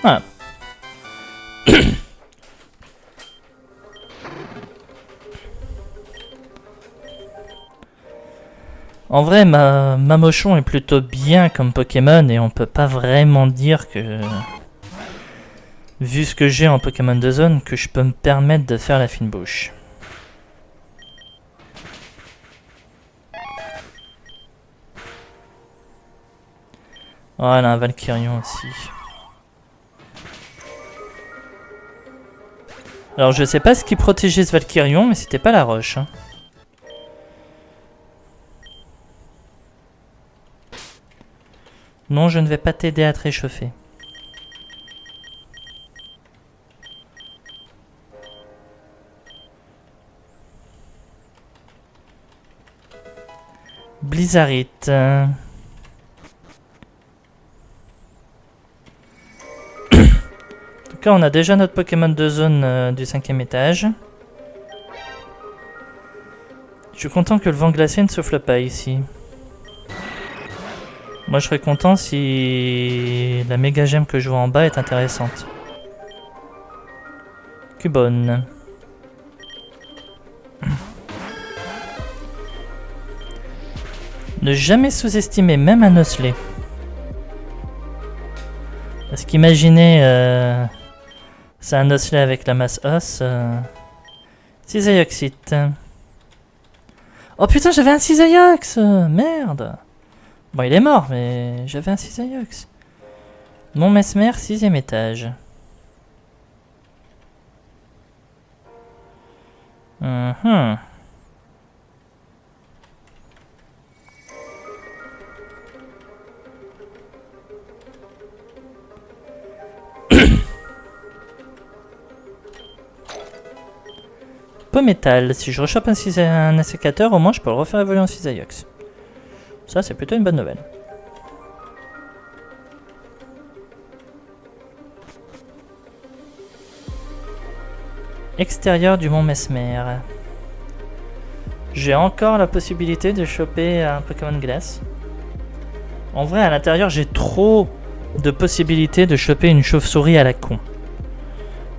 Voilà. En vrai, Mamochon est plutôt bien comme Pokémon et on peut pas vraiment dire que, vu ce que j'ai en Pokémon de zone, que je peux me permettre de faire la fine bouche. Voilà, un Valkyrion aussi. Alors je sais pas ce qui protégeait ce Valkyrion, mais c'était pas la roche. Hein. Non, je ne vais pas t'aider à te réchauffer. Blizzarite. En tout cas, on a déjà notre Pokémon de zone du 5e étage. Je suis content que le vent glacé ne souffle pas ici. Moi, je serais content si la méga gemme que je vois en bas est intéressante. Cubone. Ne jamais sous-estimer même un osselet. Parce qu'imaginez, c'est un osselet avec la masse os. Cisaillocite. Oh putain, j'avais un Cisaillox! Merde! Bon, il est mort, mais j'avais un Cisaillox. Mon Mesmer, 6e étage. Métal. Si je rechoppe un sécateur, au moins je peux le refaire évoluer en Cisaillox. Ça, c'est plutôt une bonne nouvelle. Extérieur du mont Mesmer. J'ai encore la possibilité de choper un Pokémon glace. En vrai, à l'intérieur, j'ai trop de possibilités de choper une chauve-souris à la con.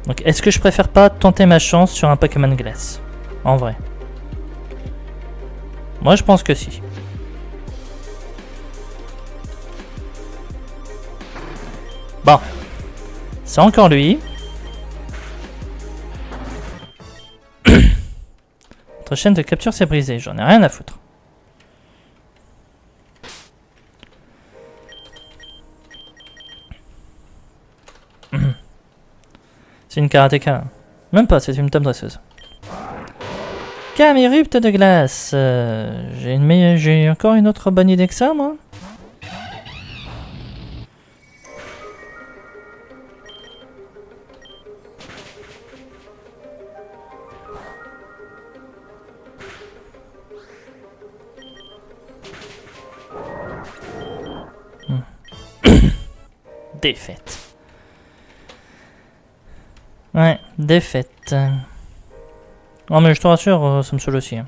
Donc, est-ce que je préfère pas tenter ma chance sur un Pokémon glace? En vrai. Moi, je pense que si. Bon. C'est encore lui. Notre chaîne de capture s'est brisée. J'en ai rien à foutre. C'est une karatéka. Même pas, c'est une tome dresseuse. Camerupte de glace. J'ai encore une autre bonne idée que ça, moi. Défaite. Ouais, défaite. Non mais je te rassure, ça me saoule aussi. Hein.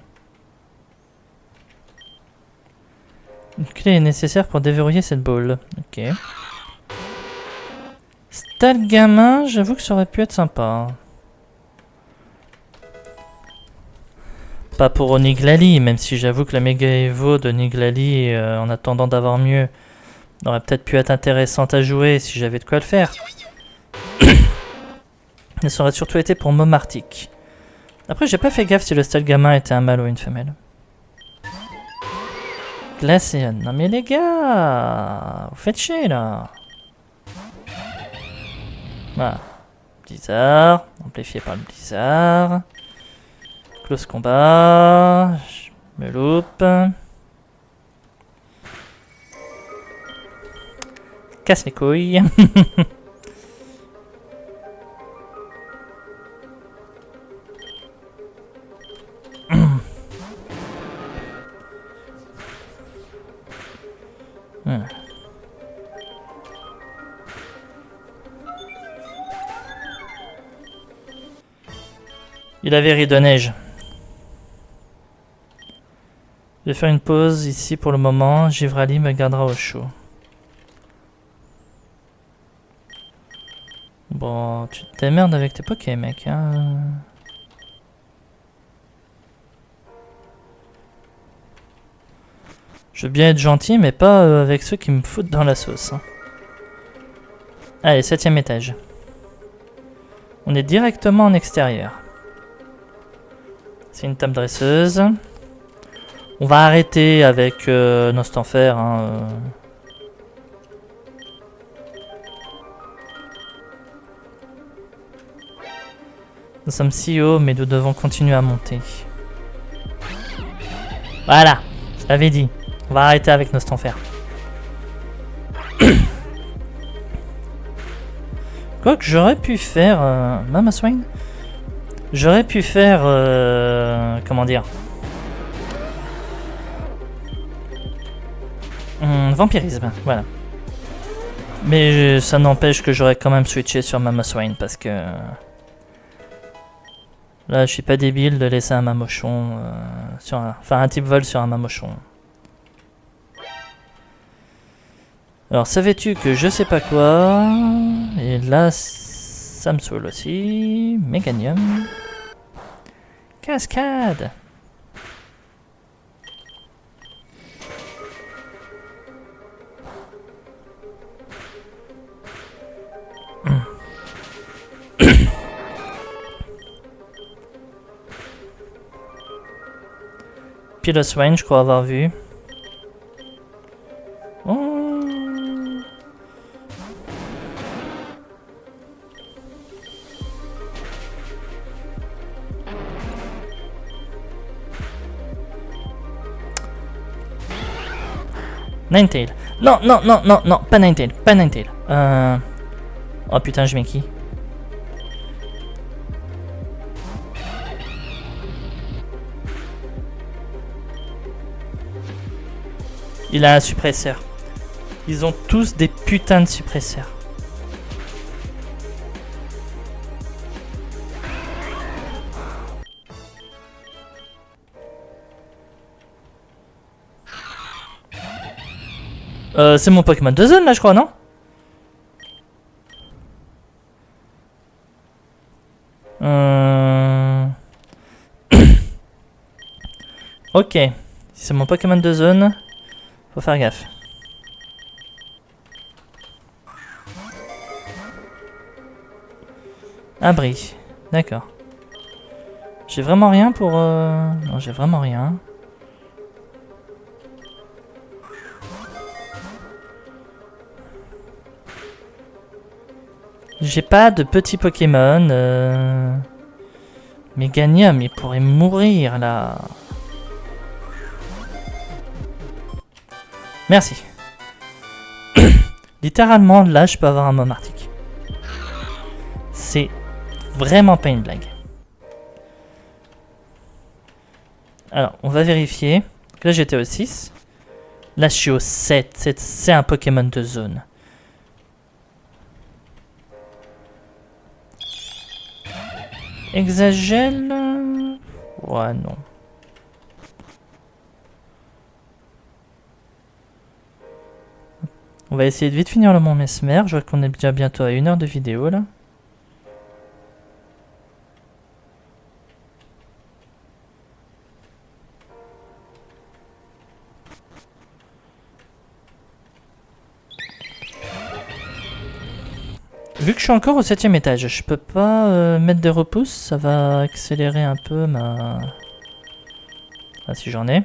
Une clé est nécessaire pour déverrouiller cette boule. Ok. Stalgamin, j'avoue que ça aurait pu être sympa. Pas pour Oniglali, même si j'avoue que la méga Evo de Niglali, en attendant d'avoir mieux, aurait peut-être pu être intéressante à jouer si j'avais de quoi le faire. Mais ça aurait surtout été pour Momartic. Après, j'ai pas fait gaffe si le Stalgamin était un mâle ou une femelle. Glaceon. Non mais les gars, vous faites chier là. Voilà. Blizzard. Amplifié par le Blizzard. Close combat. Je me loupe. Casse les couilles. Voilà. Il avait ri de neige. Je vais faire une pause ici pour le moment. Givrali me gardera au chaud. Bon, tu te démerdes avec tes pokés, mec. Hein. Je veux bien être gentil, mais pas avec ceux qui me foutent dans la sauce. Hein. Allez, 7ème étage. On est directement en extérieur. C'est une table dresseuse. On va arrêter avec Nostanfer. Hein, Nous sommes si haut, mais nous devons continuer à monter. Voilà, je l'avais dit. On va arrêter avec Nostanfer. Quoique j'aurais pu faire... Mama Swain. J'aurais pu faire... comment dire, vampirisme, voilà. Mais ça n'empêche que j'aurais quand même switché sur Mama Swain parce que... là, je suis pas débile de laisser un mamochon sur un... enfin, un type vol sur un mamochon. Alors, savais-tu que je sais pas quoi? Et là, ça me saoule aussi. Méganium. Cascade. Piloswain, je crois avoir vu. Oh. Ninetail. Non, non, non, non, non, pas Ninetail, pas Ninetail. Oh putain, je mets qui? Il a un suppresseur. Ils ont tous des putains de suppresseurs. C'est mon Pokémon de zone là, je crois, non? Ok. Si c'est mon Pokémon de zone, faut faire gaffe. Abri. D'accord. J'ai vraiment rien pour... Non, j'ai vraiment rien. J'ai pas de petits Pokémon. Méganium, il pourrait mourir là. Merci. Littéralement, là, je peux avoir un môme arctique. C'est vraiment pas une blague. Alors, on va vérifier. Là, j'étais au 6. Là, je suis au 7. C'est un Pokémon de zone. Exagèle. Ouais, non. On va essayer de vite finir le Mont Mesmer. Je vois qu'on est déjà bientôt à 1 heure de vidéo là. Vu que je suis encore au 7ème étage, je peux pas mettre des repousses. Ça va accélérer un peu ma... Ah, si j'en ai.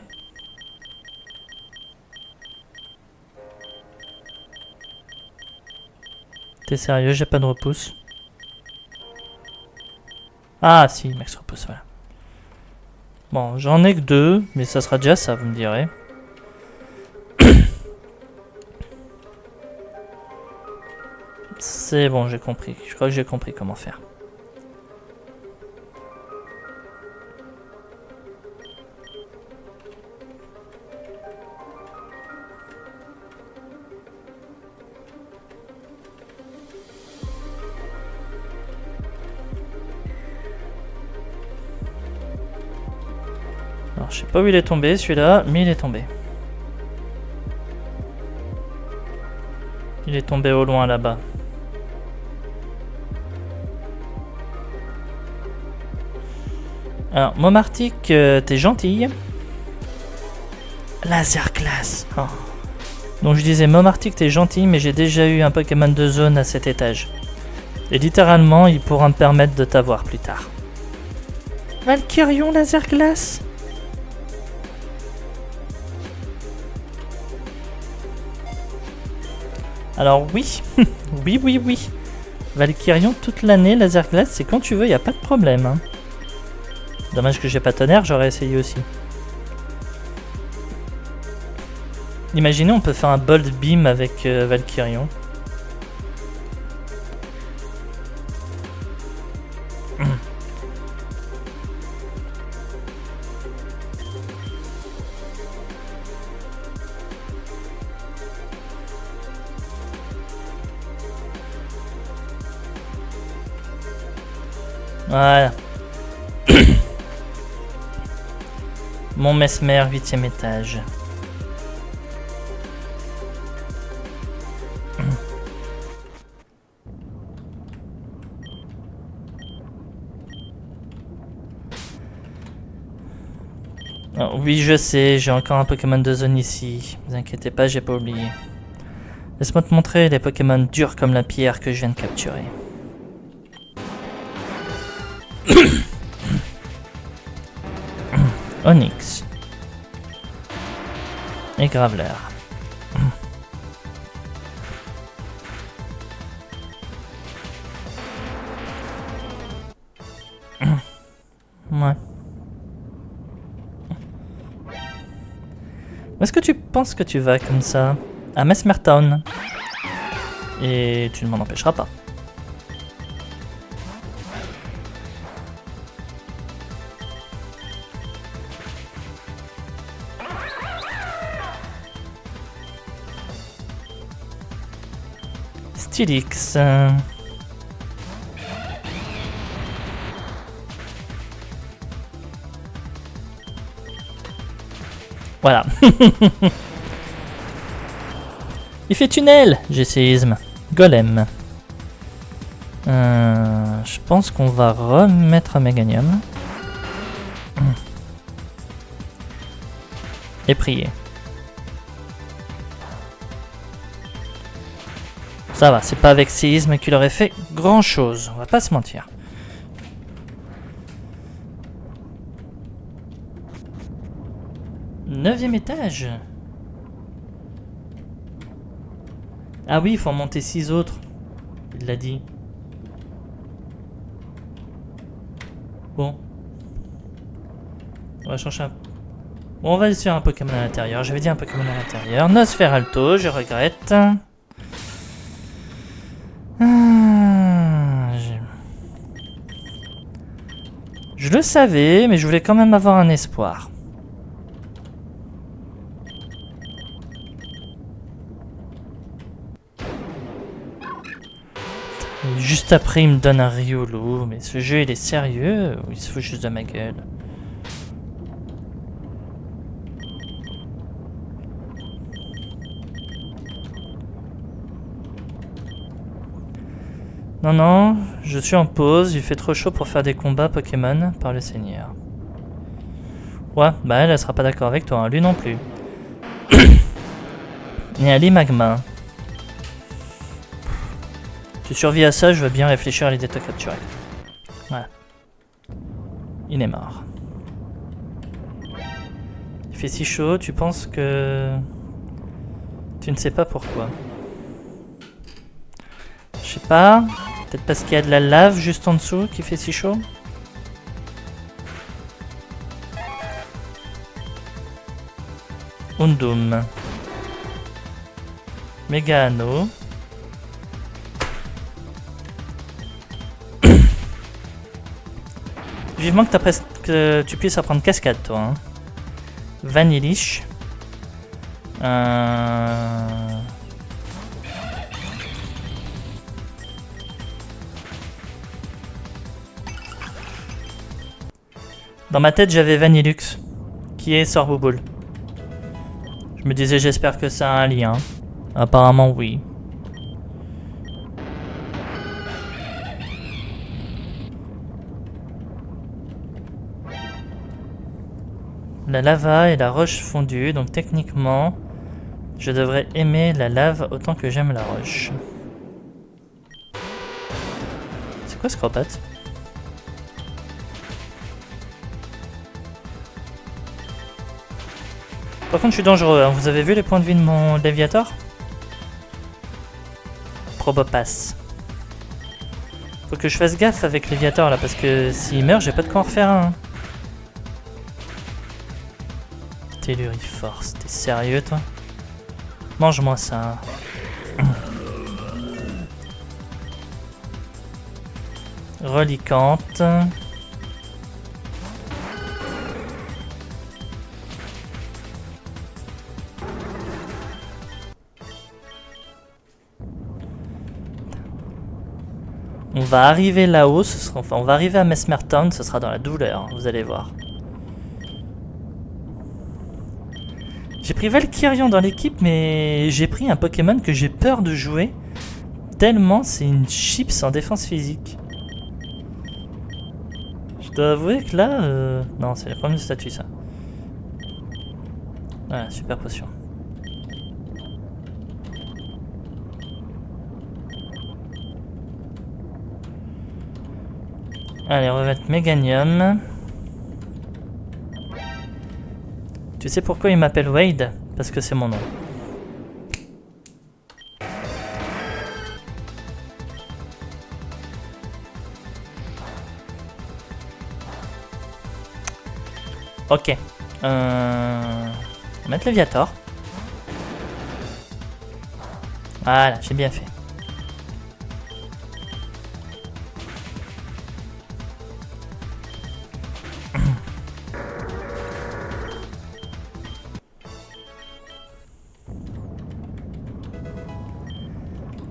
T'es sérieux, j'ai pas de repousse. Ah si, max repousse, voilà. Bon, j'en ai que 2, mais ça sera déjà ça, vous me direz. C'est bon, j'ai compris. Je crois que j'ai compris comment faire. Alors, je sais pas où il est tombé celui-là, mais il est tombé. Il est tombé au loin là-bas. Alors, Momartic, t'es gentille. Laser Class. Oh. Donc je disais, Momartic, t'es gentil, mais j'ai déjà eu un Pokémon de zone à cet étage. Et littéralement, il pourra me permettre de t'avoir plus tard. Valkyrion Laser Glace. Alors oui, oui. Valkyrion toute l'année, Laser Glace, c'est quand tu veux, y a pas de problème. Hein. Dommage que j'ai pas tonnerre, j'aurais essayé aussi. Imaginez, on peut faire un Bolt Beam avec Valkyrion. Voilà. Mon Mesmer, 8ème étage. Oh, oui, je sais, j'ai encore un Pokémon de zone ici. Ne vous inquiétez pas, j'ai pas oublié. Laisse-moi te montrer les Pokémon durs comme la pierre que je viens de capturer. Onyx. Et Graveler. Ouais. Où est-ce que tu penses que tu vas comme ça? À Mesmer Town. Et tu ne m'en empêcheras pas. Stylix. Voilà. Il fait tunnel. J'ai séisme. Golem. Je pense qu'on va remettre un Méganium. Et prier. Ça va, c'est pas avec séisme qu'il aurait fait grand chose, on va pas se mentir. Neuvième étage. Ah oui, il faut en monter 6 autres. Il l'a dit. Bon. On va changer un... Bon, on va essayer un Pokémon à l'intérieur. J'avais dit un Pokémon à l'intérieur. Nosferalto, je regrette. Je le savais, mais je voulais quand même avoir un espoir. Et juste après, il me donne un Riolu. Mais ce jeu, il est sérieux ou il se fout juste de ma gueule? Non, non, je suis en pause, il fait trop chaud pour faire des combats Pokémon par le Seigneur. Ouais, bah elle sera pas d'accord avec toi, hein, lui non plus. Et Ali Magma. Tu survis à ça, je veux bien réfléchir à l'idée de te capturer. Voilà. Il est mort. Il fait si chaud, tu penses que... Tu ne sais pas pourquoi. Je sais pas... Peut-être parce qu'il y a de la lave juste en dessous qui fait si chaud. Undum. Megano. Vivement que tu puisses apprendre cascade, toi. Hein. Vanillish. Dans ma tête, j'avais Vanillux, Qui est Sorbouboule? Je me disais, j'espère que ça a un lien. Apparemment, oui. La lava et la roche fondue, donc techniquement, je devrais aimer la lave autant que j'aime la roche. C'est quoi ce cropote? Par contre, je suis dangereux, hein. Vous avez vu les points de vie de mon Léviator? Probopass. Faut que je fasse gaffe avec Léviator là, parce que s'il meurt, j'ai pas de quoi en refaire un. Telluriforce, t'es sérieux toi? Mange-moi ça. Relicante. On va arriver là-haut, enfin on va arriver à Mesmer Town, ce sera dans la douleur, vous allez voir. J'ai pris Valkyrion dans l'équipe, mais j'ai pris un Pokémon que j'ai peur de jouer, tellement c'est une chips en défense physique. Je dois avouer que là... Non, c'est les problèmes de statut ça. Voilà, super potion. Allez, on va mettre Méganium. Tu sais pourquoi il m'appelle Wade? Parce que c'est mon nom. Ok. On va mettre Léviator. Voilà, j'ai bien fait.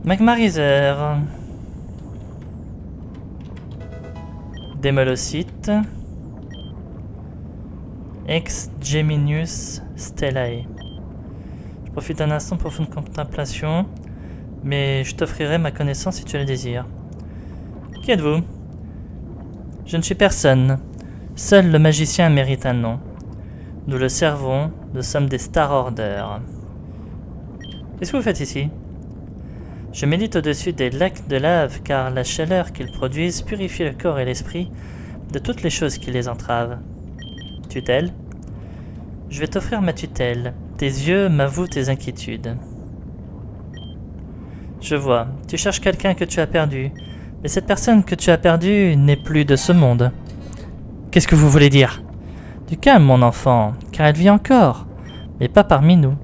Magmarizer. Démolocyte. Ex Geminius Stellae. Je profite d'un instant pour faire une contemplation, mais je t'offrirai ma connaissance si tu le désires. Qui êtes-vous? Je ne suis personne. Seul le magicien mérite un nom. Nous le servons, nous sommes des Star Order. Qu'est-ce que vous faites ici? Je médite au-dessus des lacs de lave car la chaleur qu'ils produisent purifie le corps et l'esprit de toutes les choses qui les entravent. Tutelle? Je vais t'offrir ma tutelle. Tes yeux m'avouent tes inquiétudes. Je vois, tu cherches quelqu'un que tu as perdu. Mais cette personne que tu as perdue n'est plus de ce monde. Qu'est-ce que vous voulez dire? Du calme, mon enfant, car elle vit encore, mais pas parmi nous.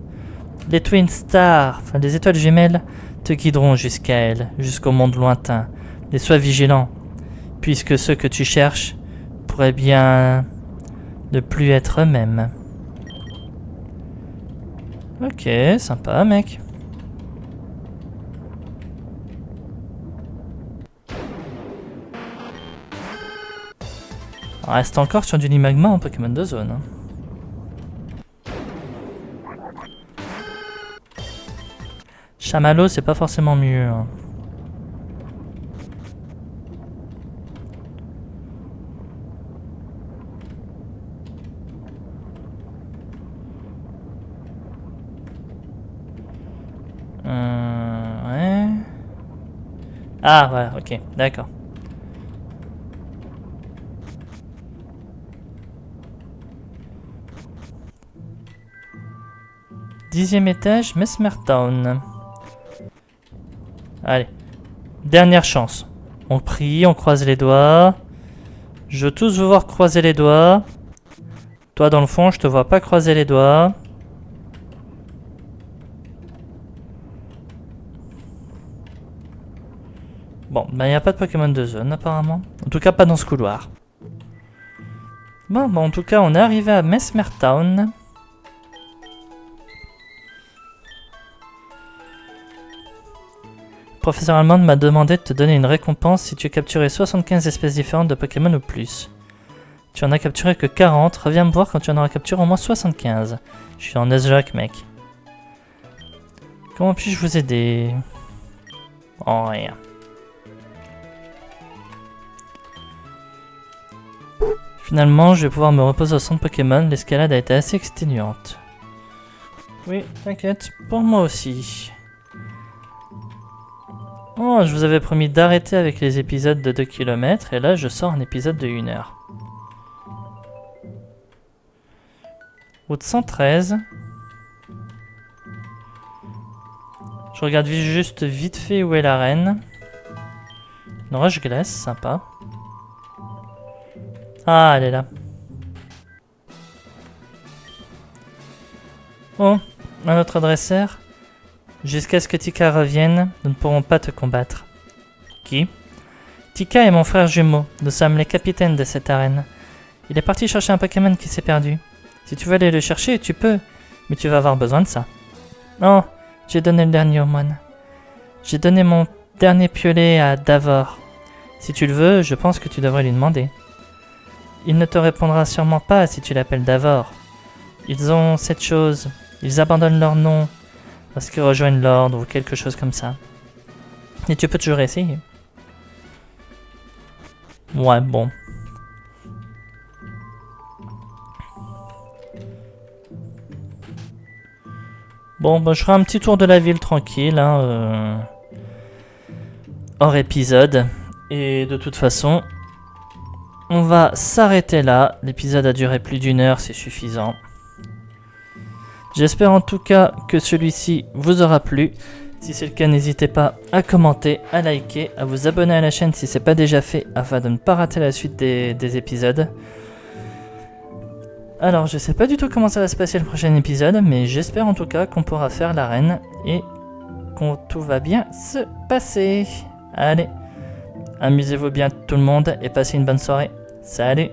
Les Twin Stars, enfin les étoiles jumelles, te guideront jusqu'à elle, jusqu'au monde lointain. Mais sois vigilant, puisque ceux que tu cherches pourraient bien ne plus être eux-mêmes. Ok, sympa, mec. On reste encore sur du Limagma en Pokémon de zone. Chamallow, c'est pas forcément mieux. Hein. Ouais. Ah, voilà, ok, d'accord. Dixième étage, Mesmer Town. Allez, dernière chance. On prie, on croise les doigts. Je veux tous vous voir croiser les doigts. Toi dans le fond, je te vois pas croiser les doigts. Bon, bah il n'y a pas de Pokémon de zone apparemment. En tout cas pas dans ce couloir. Bon, en tout cas on est arrivé à Mesmer Town. Le professeur Almond m'a demandé de te donner une récompense si tu capturais 75 espèces différentes de Pokémon ou plus. Tu en as capturé que 40. Reviens me voir quand tu en auras capturé au moins 75. Je suis en Nuzlocke, mec. Comment puis-je vous aider? Oh, rien. Finalement, je vais pouvoir me reposer au centre Pokémon. L'escalade a été assez exténuante. Oui, t'inquiète, pour moi aussi. Oh, je vous avais promis d'arrêter avec les épisodes de 2 km et là je sors un épisode de 1 heure. Route 113. Je regarde juste vite fait où est l'arène. Une roche glace, sympa. Ah, elle est là. Oh, un autre adversaire. Jusqu'à ce que Tika revienne, nous ne pourrons pas te combattre. Qui? Tika est mon frère jumeau. Nous sommes les capitaines de cette arène. Il est parti chercher un Pokémon qui s'est perdu. Si tu veux aller le chercher, tu peux, mais tu vas avoir besoin de ça. Oh, j'ai donné le dernier au moine. J'ai donné mon dernier piolet à Davor. Si tu le veux, je pense que tu devrais lui demander. Il ne te répondra sûrement pas si tu l'appelles Davor. Ils ont cette chose, ils abandonnent leur nom lorsqu'ils rejoignent l'ordre ou quelque chose comme ça. Et tu peux toujours essayer. Ouais, bon. Bon, bah, je ferai un petit tour de la ville tranquille, hein, hors épisode. Et de toute façon, on va s'arrêter là. L'épisode a duré plus d'1 heure, c'est suffisant. J'espère en tout cas que celui-ci vous aura plu. Si c'est le cas, n'hésitez pas à commenter, à liker, à vous abonner à la chaîne si ce n'est pas déjà fait, afin de ne pas rater la suite des épisodes. Alors, je sais pas du tout comment ça va se passer le prochain épisode, mais j'espère en tout cas qu'on pourra faire l'arène et que tout va bien se passer. Allez, amusez-vous bien tout le monde et passez une bonne soirée. Salut!